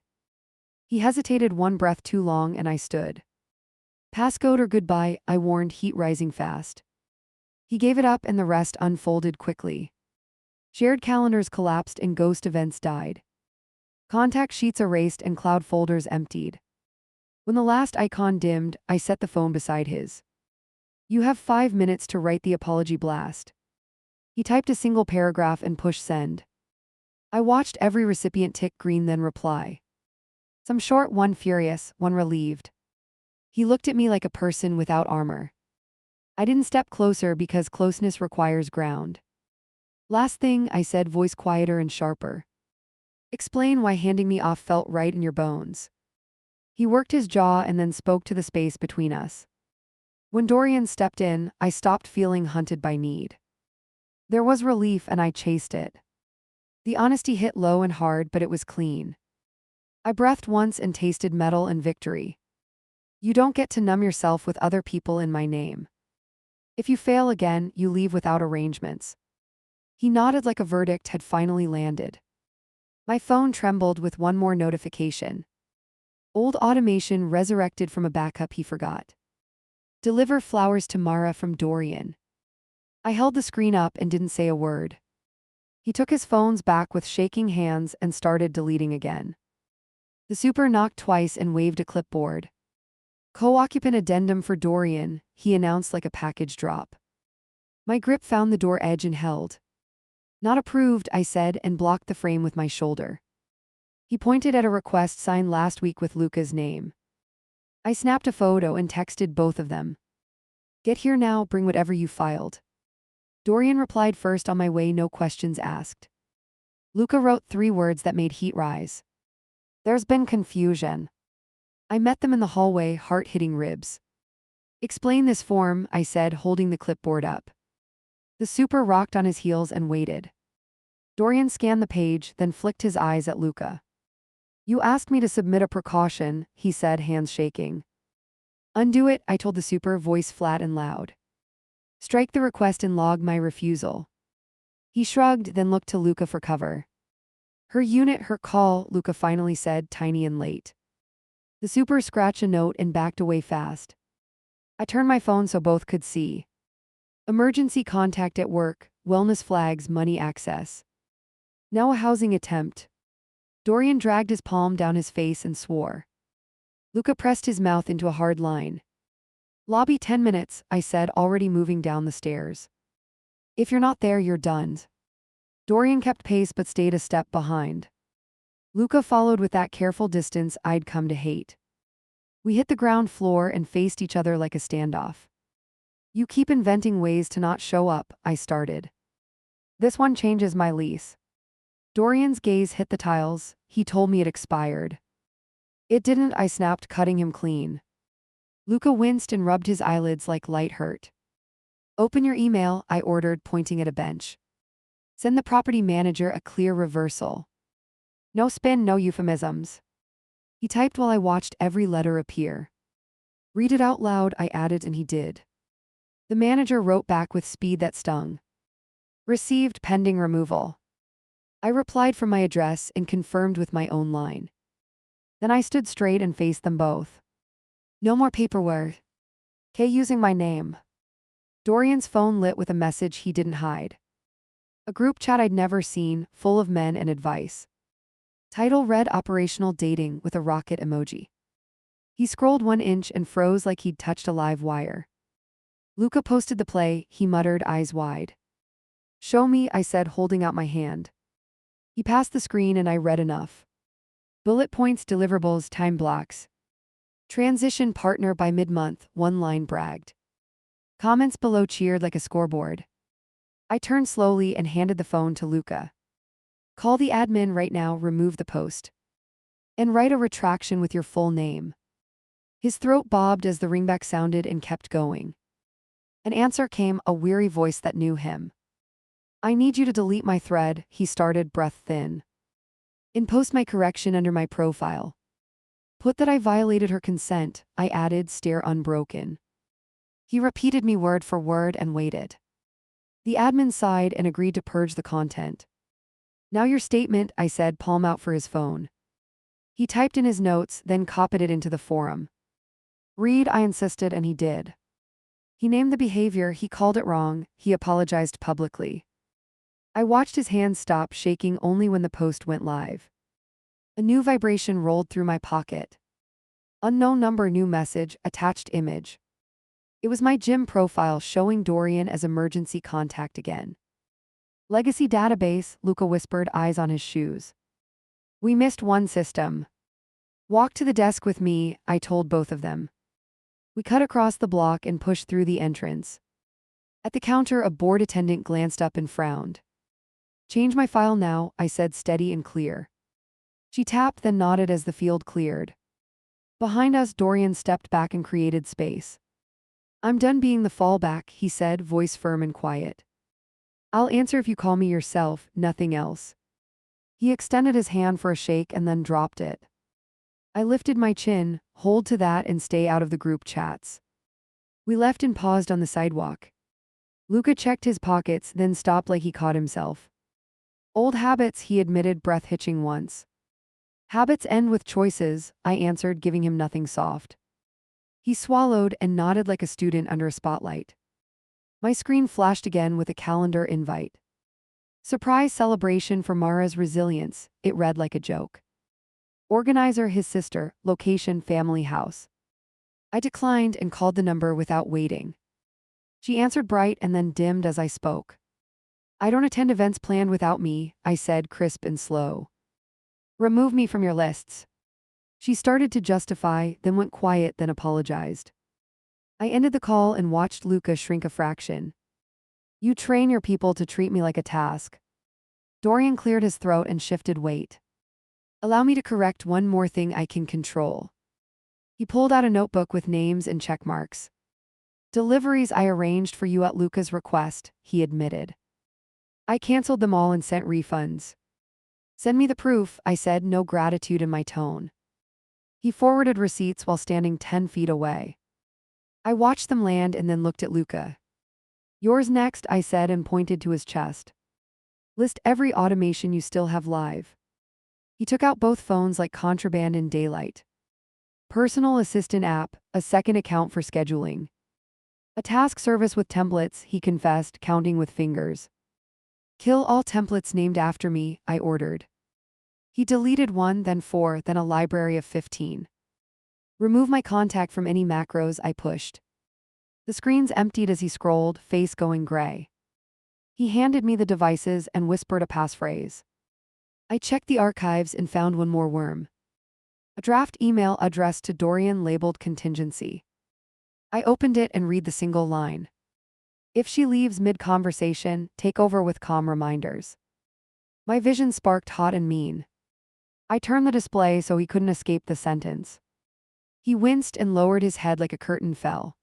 He hesitated one breath too long and I stood. Passcode or goodbye, I warned, heat rising fast. He gave it up and the rest unfolded quickly. Shared calendars collapsed and ghost events died. Contact sheets erased and cloud folders emptied. When the last icon dimmed, I set the phone beside his. You have 5 minutes to write the apology blast. He typed a single paragraph and pushed send. I watched every recipient tick green then reply. Some short, one furious, one relieved. He looked at me like a person without armor. I didn't step closer because closeness requires ground. Last thing, I said, voice quieter and sharper. Explain why handing me off felt right in your bones. He worked his jaw and then spoke to the space between us. When Dorian stepped in, I stopped feeling hunted by need. There was relief and I chased it. The honesty hit low and hard, but it was clean. I breathed once and tasted metal and victory. You don't get to numb yourself with other people in my name. If you fail again, you leave without arrangements. He nodded like a verdict had finally landed. My phone trembled with one more notification. Old automation resurrected from a backup he forgot. Deliver flowers to Mara from Dorian. I held the screen up and didn't say a word. He took his phones back with shaking hands and started deleting again. The super knocked twice and waved a clipboard. Co-occupant addendum for Dorian, he announced like a package drop. My grip found the door edge and held. Not approved, I said, and blocked the frame with my shoulder. He pointed at a request signed last week with Luca's name. I snapped a photo and texted both of them. Get here now, bring whatever you filed. Dorian replied first on my way, no questions asked. Luca wrote 3 words that made heat rise. There's been confusion. I met them in the hallway, heart hitting ribs. Explain this form, I said, holding the clipboard up. The super rocked on his heels and waited. Dorian scanned the page, then flicked his eyes at Luca. You asked me to submit a precaution, he said, hands shaking. Undo it, I told the super, voice flat and loud. Strike the request and log my refusal. He shrugged, then looked to Luca for cover. Her unit, her call, Luca finally said, tiny and late. The super scratched a note and backed away fast. I turned my phone so both could see. Emergency contact at work, wellness flags, money access. Now a housing attempt. Dorian dragged his palm down his face and swore. Luca pressed his mouth into a hard line. Lobby 10 minutes, I said, already moving down the stairs. If you're not there, you're done. Dorian kept pace but stayed a step behind. Luca followed with that careful distance I'd come to hate. We hit the ground floor and faced each other like a standoff. You keep inventing ways to not show up, I started. This one changes my lease. Dorian's gaze hit the tiles, he told me it expired. It didn't, I snapped, cutting him clean. Luca winced and rubbed his eyelids like light hurt. Open your email, I ordered, pointing at a bench. Send the property manager a clear reversal. No spin, no euphemisms. He typed while I watched every letter appear. Read it out loud, I added, and he did. The manager wrote back with speed that stung. Received, pending removal. I replied from my address and confirmed with my own line. Then I stood straight and faced them both. No more paperwork. K using my name. Dorian's phone lit with a message he didn't hide. A group chat I'd never seen, full of men and advice. Title read Operational Dating with a rocket emoji. He scrolled 1 inch and froze like he'd touched a live wire. Luca posted the play, he muttered, eyes wide. Show me, I said, holding out my hand. He passed the screen and I read enough. Bullet points, deliverables, time blocks. Transition partner by mid-month, 1 line bragged. Comments below cheered like a scoreboard. I turned slowly and handed the phone to Luca. Call the admin right now, remove the post. And write a retraction with your full name. His throat bobbed as the ringback sounded and kept going. An answer came, a weary voice that knew him. I need you to delete my thread, he started, breath thin. And post my correction under my profile. Put that I violated her consent, I added, stare unbroken. He repeated me word for word and waited. The admin sighed and agreed to purge the content. Now your statement, I said, palm out for his phone. He typed in his notes, then copied it into the forum. Read, I insisted, and he did. He named the behavior, he called it wrong, he apologized publicly. I watched his hands stop shaking only when the post went live. A new vibration rolled through my pocket. Unknown number, new message, attached image. It was my gym profile showing Dorian as emergency contact again. Legacy database, Luca whispered, eyes on his shoes. We missed one system. Walk to the desk with me, I told both of them. We cut across the block and pushed through the entrance. At the counter, a board attendant glanced up and frowned. Change my file now, I said, steady and clear. She tapped, then nodded as the field cleared. Behind us, Dorian stepped back and created space. I'm done being the fallback, he said, voice firm and quiet. I'll answer if you call me yourself, nothing else. He extended his hand for a shake and then dropped it. I lifted my chin, hold to that and stay out of the group chats. We left and paused on the sidewalk. Luca checked his pockets, then stopped like he caught himself. Old habits, he admitted, breath hitching once. Habits end with choices, I answered, giving him nothing soft. He swallowed and nodded like a student under a spotlight. My screen flashed again with a calendar invite. Surprise celebration for Mara's resilience, it read like a joke. Organizer his sister, location family house. I declined and called the number without waiting. She answered bright and then dimmed as I spoke. I don't attend events planned without me, I said, crisp and slow. Remove me from your lists. She started to justify, then went quiet, then apologized. I ended the call and watched Luca shrink a fraction. You train your people to treat me like a task. Dorian cleared his throat and shifted weight. Allow me to correct one more thing I can control. He pulled out a notebook with names and check marks. Deliveries I arranged for you at Luca's request, he admitted. I canceled them all and sent refunds. Send me the proof, I said, no gratitude in my tone. He forwarded receipts while standing 10 feet away. I watched them land and then looked at Luca. Yours next, I said and pointed to his chest. List every automation you still have live. He took out both phones like contraband in daylight. Personal assistant app, a second account for scheduling. A task service with templates, he confessed, counting with fingers. Kill all templates named after me, I ordered. He deleted 1, then 4, then a library of 15. Remove my contact from any macros, I pushed. The screens emptied as he scrolled, face going gray. He handed me the devices and whispered a passphrase. I checked the archives and found one more worm. A draft email addressed to Dorian labeled contingency. I opened it and read the single line. If she leaves mid-conversation, take over with calm reminders. My vision sparked hot and mean. I turned the display so he couldn't escape the sentence. He winced and lowered his head like a curtain fell.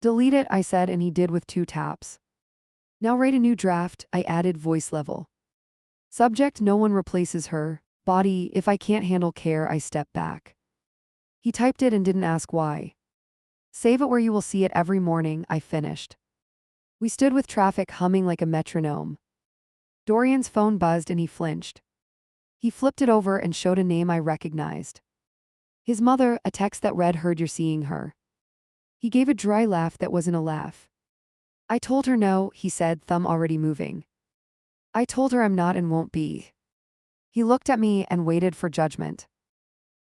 Delete it, I said, and he did with 2 taps. Now write a new draft, I added, voice level. Subject, no one replaces her. Body, if I can't handle care, I step back. He typed it and didn't ask why. Save it where you will see it every morning, I finished. We stood with traffic humming like a metronome. Dorian's phone buzzed and he flinched. He flipped it over and showed a name I recognized. His mother, a text that read, heard you're seeing her. He gave a dry laugh that wasn't a laugh. I told her no, he said, thumb already moving. I told her I'm not and won't be. He looked at me and waited for judgment.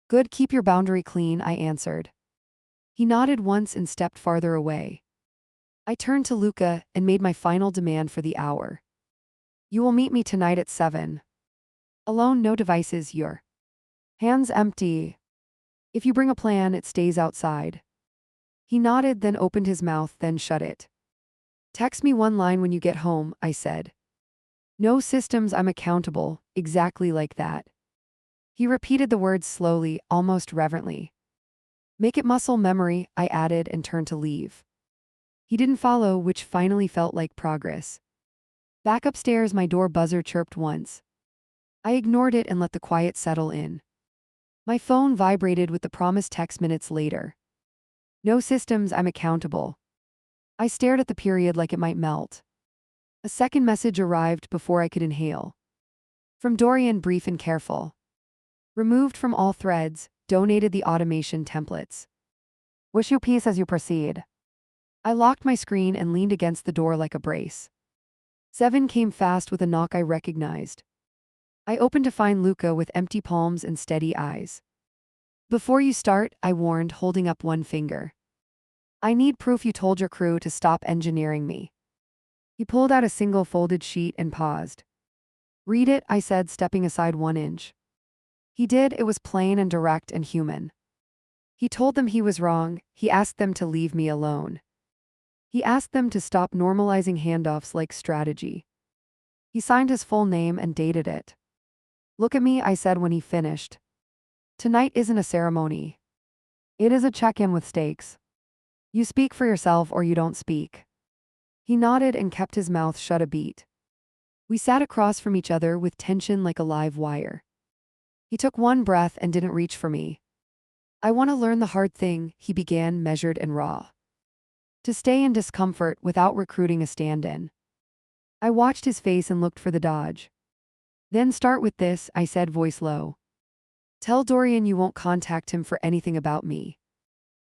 Good, keep your boundary clean, I answered. He nodded once and stepped farther away. I turned to Luca and made my final demand for the hour. You will meet me tonight at 7. Alone, no devices, your hands empty. If you bring a plan, it stays outside. He nodded, then opened his mouth, then shut it. Text me one line when you get home, I said. No systems, I'm accountable, exactly like that. He repeated the words slowly, almost reverently. Make it muscle memory, I added and turned to leave. He didn't follow, which finally felt like progress. Back upstairs, my door buzzer chirped once. I ignored it and let the quiet settle in. My phone vibrated with the promised text minutes later. No systems, I'm accountable. I stared at the period like it might melt. A second message arrived before I could inhale. From Dorian, brief and careful. Removed from all threads, donated the automation templates. Wish you peace as you proceed. I locked my screen and leaned against the door like a brace. 7 came fast with a knock I recognized. I opened to find Luca with empty palms and steady eyes. Before you start, I warned, holding up one finger. I need proof you told your crew to stop engineering me. He pulled out a single folded sheet and paused. Read it, I said, stepping aside 1 inch. He did. It was plain and direct and human. He told them he was wrong. He asked them to leave me alone. He asked them to stop normalizing handoffs like strategy. He signed his full name and dated it. Look at me, I said when he finished. Tonight isn't a ceremony. It is a check-in with stakes. You speak for yourself or you don't speak. He nodded and kept his mouth shut a beat. We sat across from each other with tension like a live wire. He took one breath and didn't reach for me. I want to learn the hard thing, he began, measured and raw. To stay in discomfort without recruiting a stand-in. I watched his face and looked for the dodge. Then start with this, I said, voice low. Tell Dorian you won't contact him for anything about me.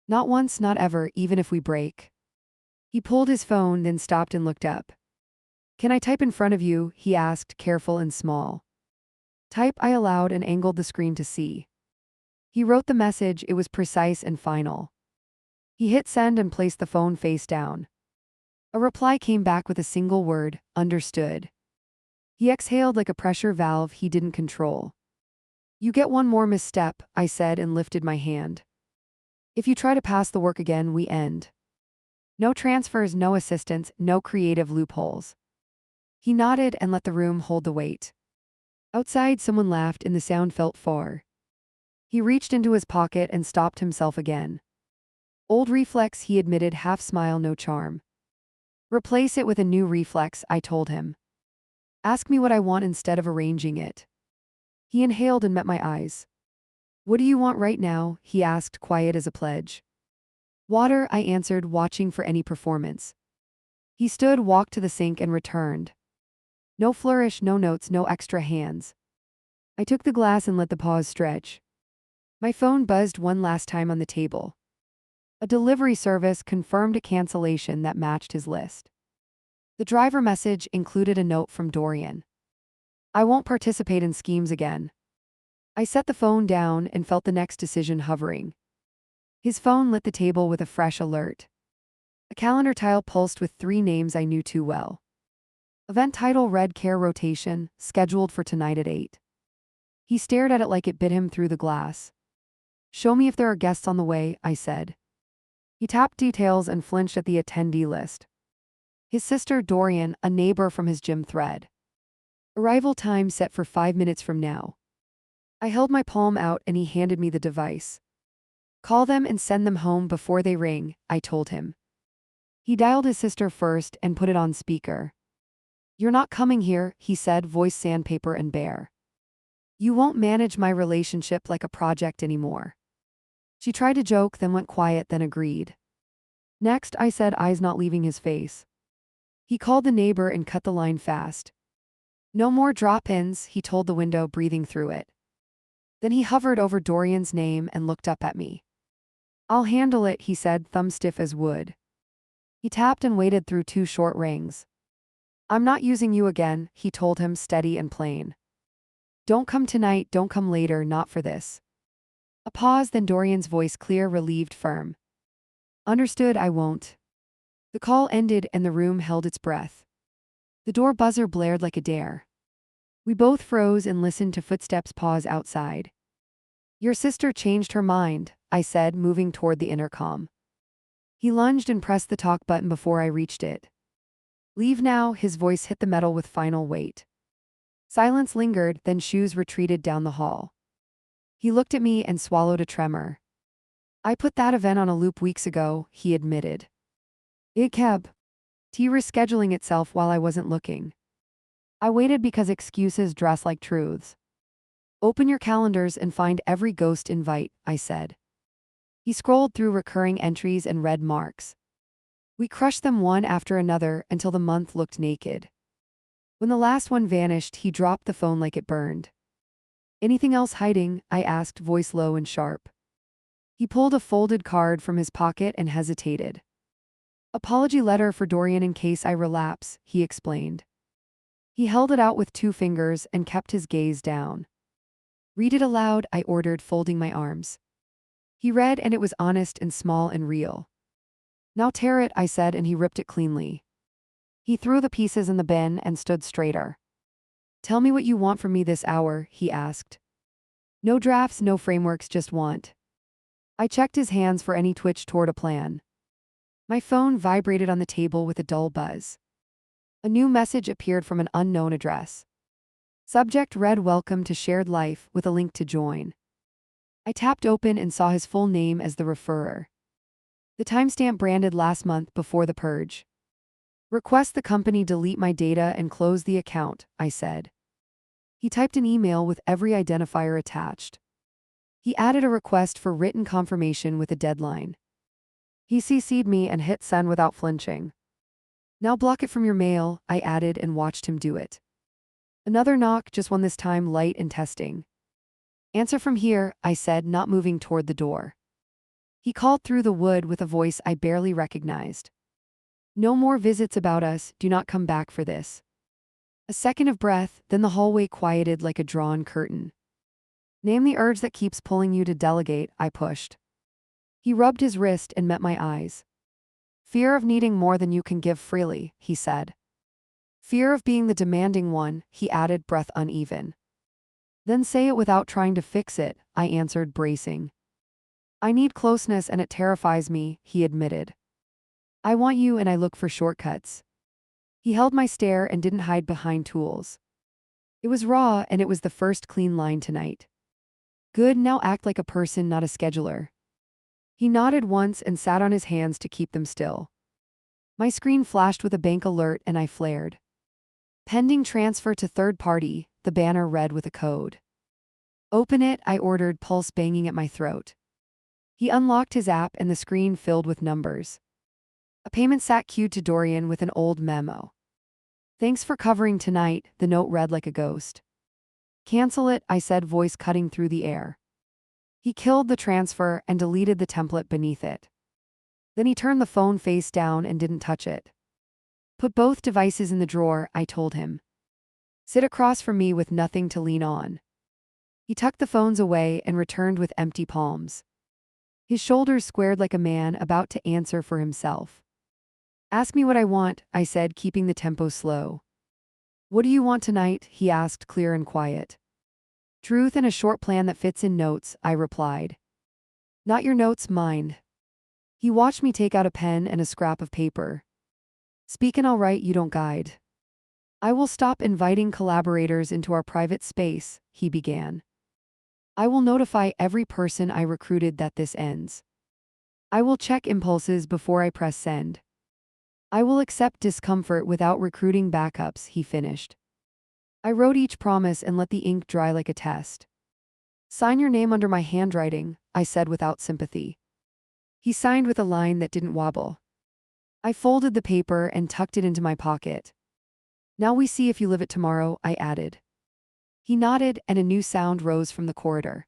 Not once, not ever, even if we break. He pulled his phone, then stopped and looked up. Can I type in front of you? He asked, careful and small. Type, I allowed and angled the screen to see. He wrote the message, it was precise and final. He hit send and placed the phone face down. A reply came back with a single word, understood. He exhaled like a pressure valve he didn't control. You get one more misstep, I said and lifted my hand. If you try to pass the work again, we end. No transfers, no assistance, no creative loopholes. He nodded and let the room hold the weight. Outside, someone laughed and the sound felt far. He reached into his pocket and stopped himself again. Old reflex, he admitted, half smile, no charm. Replace it with a new reflex, I told him. Ask me what I want instead of arranging it. He inhaled and met my eyes. What do you want right now? He asked, quiet as a pledge. Water, I answered, watching for any performance. He stood, walked to the sink and returned. No flourish, no notes, no extra hands. I took the glass and let the pause stretch. My phone buzzed one last time on the table. A delivery service confirmed a cancellation that matched his list. The driver message included a note from Dorian. I won't participate in schemes again. I set the phone down and felt the next decision hovering. His phone lit the table with a fresh alert. A calendar tile pulsed with 3 names I knew too well. Event title read Care Rotation, scheduled for tonight at 8. He stared at it like it bit him through the glass. Show me if there are guests on the way, I said. He tapped details and flinched at the attendee list. His sister Dorian, a neighbor from his gym thread. Arrival time set for 5 minutes from now. I held my palm out and he handed me the device. Call them and send them home before they ring, I told him. He dialed his sister first and put it on speaker. You're not coming here, he said, voice sandpaper and bare. You won't manage my relationship like a project anymore. She tried to joke, then went quiet, then agreed. Next, I said, eyes not leaving his face. He called the neighbor and cut the line fast. No more drop-ins, he told the window, breathing through it. Then he hovered over Dorian's name and looked up at me. I'll handle it, he said, thumb stiff as wood. He tapped and waited through 2 short rings. I'm not using you again, he told him, steady and plain. Don't come tonight, don't come later, not for this. A pause, then Dorian's voice, clear, relieved, firm. Understood, I won't. The call ended and the room held its breath. The door buzzer blared like a dare. We both froze and listened to footsteps pause outside. Your sister changed her mind, I said, moving toward the intercom. He lunged and pressed the talk button before I reached it. Leave now, his voice hit the metal with final weight. Silence lingered, then shoes retreated down the hall. He looked at me and swallowed a tremor. I put that event on a loop weeks ago, he admitted. It kept rescheduling itself while I wasn't looking. I waited because excuses dress like truths. Open your calendars and find every ghost invite, I said. He scrolled through recurring entries and red marks. We crushed them one after another until the month looked naked. When the last one vanished, he dropped the phone like it burned. Anything else hiding? I asked, voice low and sharp. He pulled a folded card from his pocket and hesitated. Apology letter for Dorian in case I relapse, he explained. He held it out with 2 fingers and kept his gaze down. Read it aloud, I ordered, folding my arms. He read and it was honest and small and real. Now tear it, I said, and he ripped it cleanly. He threw the pieces in the bin and stood straighter. Tell me what you want from me this hour, he asked. No drafts, no frameworks, just want. I checked his hands for any twitch toward a plan. My phone vibrated on the table with a dull buzz. A new message appeared from an unknown address. Subject read Welcome to Shared Life with a link to join. I tapped open and saw his full name as the referrer. The timestamp branded last month before the purge. Request the company delete my data and close the account, I said. He typed an email with every identifier attached. He added a request for written confirmation with a deadline. He CC'd me and hit send without flinching. Now block it from your mail, I added and watched him do it. Another knock, just one this time light and testing. Answer from here, I said, not moving toward the door. He called through the wood with a voice I barely recognized. No more visits about us, do not come back for this. A second of breath, then the hallway quieted like a drawn curtain. Name the urge that keeps pulling you to delegate, I pushed. He rubbed his wrist and met my eyes. Fear of needing more than you can give freely, he said. Fear of being the demanding one, he added, breath uneven. Then say it without trying to fix it, I answered, bracing. I need closeness and it terrifies me, he admitted. I want you and I look for shortcuts. He held my stare and didn't hide behind tools. It was raw and it was the first clean line tonight. Good, now act like a person, not a scheduler. He nodded once and sat on his hands to keep them still. My screen flashed with a bank alert and I flared. Pending transfer to third party, the banner read with a code. Open it, I ordered, pulse banging at my throat. He unlocked his app and the screen filled with numbers. A payment sat queued to Dorian with an old memo. Thanks for covering tonight, the note read like a ghost. Cancel it, I said, voice cutting through the air. He killed the transfer and deleted the template beneath it. Then he turned the phone face down and didn't touch it. Put both devices in the drawer, I told him. Sit across from me with nothing to lean on. He tucked the phones away and returned with empty palms. His shoulders squared like a man about to answer for himself. Ask me what I want, I said, keeping the tempo slow. What do you want tonight? He asked, clear and quiet. Truth and a short plan that fits in notes, I replied. Not your notes, mine. He watched me take out a pen and a scrap of paper. Speak and I'll write, you don't guide. I will stop inviting collaborators into our private space, he began. I will notify every person I recruited that this ends. I will check impulses before I press send. I will accept discomfort without recruiting backups, he finished. I wrote each promise and let the ink dry like a test. Sign your name under my handwriting, I said without sympathy. He signed with a line that didn't wobble. I folded the paper and tucked it into my pocket. Now we see if you live it tomorrow, I added. He nodded and a new sound rose from the corridor.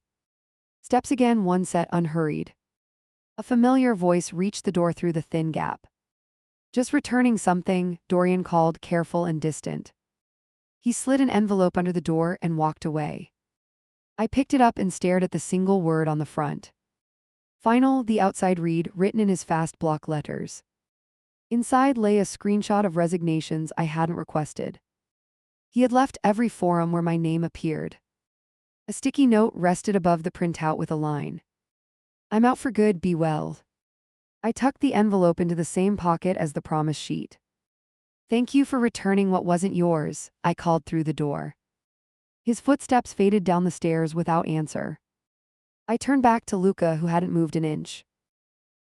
Steps again, one set unhurried. A familiar voice reached the door through the thin gap. Just returning something, Dorian called, careful and distant. He slid an envelope under the door and walked away. I picked it up and stared at the single word on the front. Final, the outside read, written in his fast block letters. Inside lay a screenshot of resignations I hadn't requested. He had left every forum where my name appeared. A sticky note rested above the printout with a line. I'm out for good, be well. I tucked the envelope into the same pocket as the promise sheet. Thank you for returning what wasn't yours, I called through the door. His footsteps faded down the stairs without answer. I turned back to Luca, who hadn't moved an inch.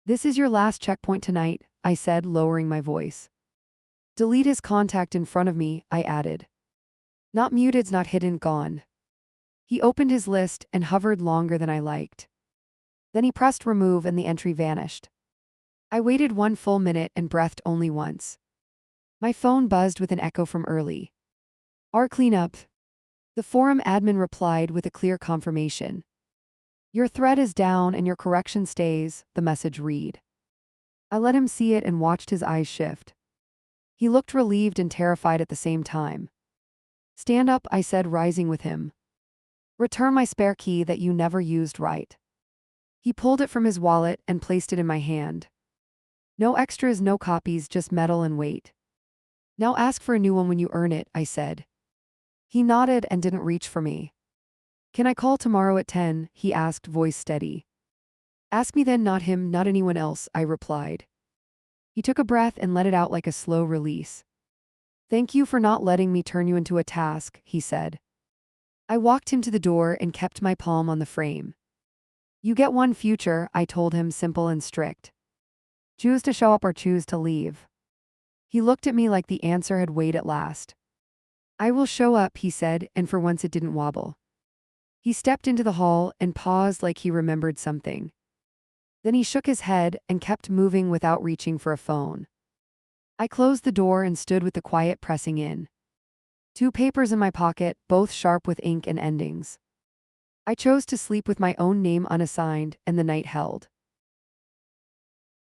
This is your last checkpoint tonight, I said, lowering my voice. Delete his contact in front of me, I added. Not muted, not hidden, gone. He opened his list and hovered longer than I liked. Then he pressed remove and the entry vanished. I waited 1 full minute and breathed only once. My phone buzzed with an echo from early. Our cleanup. The forum admin replied with a clear confirmation. Your thread is down and your correction stays, the message read. I let him see it and watched his eyes shift. He looked relieved and terrified at the same time. Stand up, I said, rising with him. Return my spare key that you never used, right? He pulled it from his wallet and placed it in my hand. No extras, no copies, just metal and weight. Now ask for a new one when you earn it, I said. He nodded and didn't reach for me. Can I call tomorrow at 10? He asked, voice steady. Ask me then, not him, not anyone else, I replied. He took a breath and let it out like a slow release. Thank you for not letting me turn you into a task, he said. I walked him to the door and kept my palm on the frame. You get one future, I told him, simple and strict. Choose to show up or choose to leave. He looked at me like the answer had weighed at last. I will show up, he said, and for once it didn't wobble. He stepped into the hall and paused like he remembered something. Then he shook his head and kept moving without reaching for a phone. I closed the door and stood with the quiet pressing in. 2 papers in my pocket, both sharp with ink and endings. I chose to sleep with my own name unassigned, and the night held.